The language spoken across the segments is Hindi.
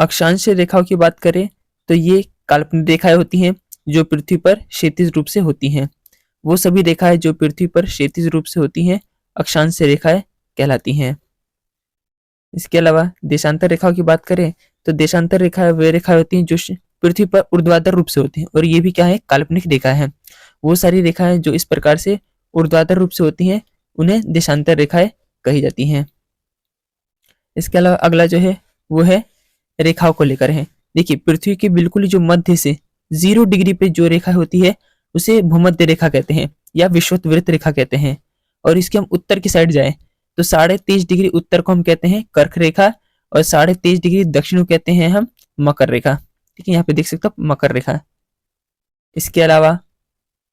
अक्षांश रेखाओं की बात करें तो ये काल्पनिक रेखाएं होती हैं जो पृथ्वी पर क्षैतिज रूप से होती हैं। वो सभी रेखाएं जो पृथ्वी पर क्षैतिज रूप से होती हैं अक्षांश रेखाएं कहलाती हैं। इसके अलावा देशांतर रेखाओं की बात करें तो देशांतर रेखाएं वे रेखाएं होती हैं जो पृथ्वी पर ऊर्ध्वाधर रूप से होती हैं, और ये भी क्या है, काल्पनिक रेखा है। वो सारी रेखाएं जो इस प्रकार से ऊर्ध्वाधर रूप से होती हैं उन्हें देशांतर रेखाएं कही जाती हैं। इसके अलावा अगला जो है वो है रेखाओं को लेकर है। देखिए पृथ्वी के बिल्कुल जो मध्य से 0 डिग्री पे जो रेखा होती है उसे भूमध्य रेखा कहते हैं या विषुववृत्त रेखा कहते हैं। और इसके हम उत्तर की साइड जाएं तो 23.5 डिग्री उत्तर को हम कहते हैं कर्क रेखा, और 23.5 डिग्री दक्षिण को कहते हैं हम मकर रेखा। ठीक है, यहाँ पे देख सकते हो मकर रेखा। इसके अलावा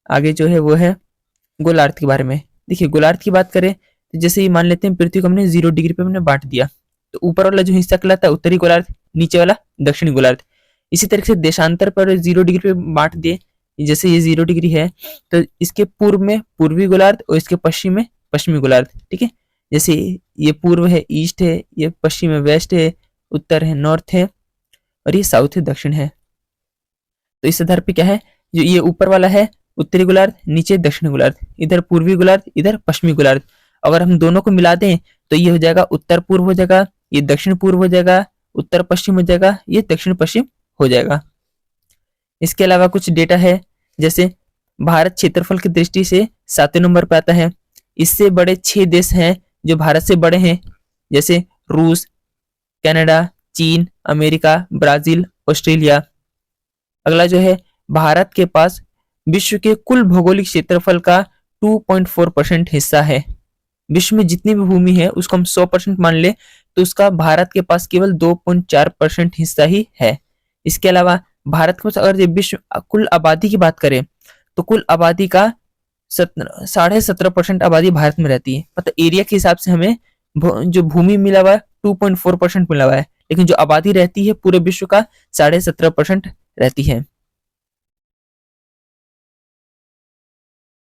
आगे जो है वो है गोलार्ध के बारे में। देखिए गोलार्ध की बात करें तो जैसे ये मान लेते हैं पृथ्वी को हमने 0 डिग्री पे हमने बांट दिया, तो ऊपर वाला जो हिस्सा कहलाता है उत्तरी गोलार्ध, नीचे वाला दक्षिणी गोलार्ध। इसी तरीके से देशांतर पर 0 डिग्री पे बांट दिए, जैसे ये 0 डिग्री है तो इसके पूर्व में पूर्वी गोलार्ध और इसके पश्चिम में पश्चिमी गोलार्ध। ठीक है, जैसे ये पूर्व है ईस्ट है, ये पश्चिम है वेस्ट है, उत्तर है नॉर्थ है, और ये साउथ है दक्षिण है। तो इस आधार पे क्या है, जो ये ऊपर वाला है उत्तरी गोलार्ध, नीचे दक्षिणी गोलार्ध, इधर पूर्वी गोलार्ध, इधर पश्चिमी गोलार्ध। अगर हम दोनों को मिला दें तो ये हो जाएगा उत्तर पूर्व हो जाएगा, ये दक्षिण पूर्व हो जाएगा, उत्तर पश्चिम हो जाएगा, ये दक्षिण पश्चिम हो जाएगा। इसके अलावा कुछ डेटा है, जैसे भारत क्षेत्रफल की दृष्टि से 7वें नंबर पर आता है। इससे बड़े 6 देश हैं जो भारत से बड़े हैं, जैसे रूस, कनाडा, चीन, अमेरिका, ब्राजील, ऑस्ट्रेलिया। अगला जो है भारत के पास विश्व के कुल भौगोलिक क्षेत्रफल का 2.4% हिस्सा है। विश्व में जितनी भी भूमि है उसको हम 100% मान ले तो उसका भारत के पास केवल 2.4% हिस्सा ही है। इसके अलावा भारत के पास अगर विश्व कुल आबादी की बात करें तो कुल आबादी का 17.5% आबादी भारत में रहती है। मतलब एरिया के हिसाब से हमें जो भूमि मिला हुआ है 2.4% मिला हुआ है, लेकिन जो आबादी रहती है पूरे विश्व का 17.5% रहती है।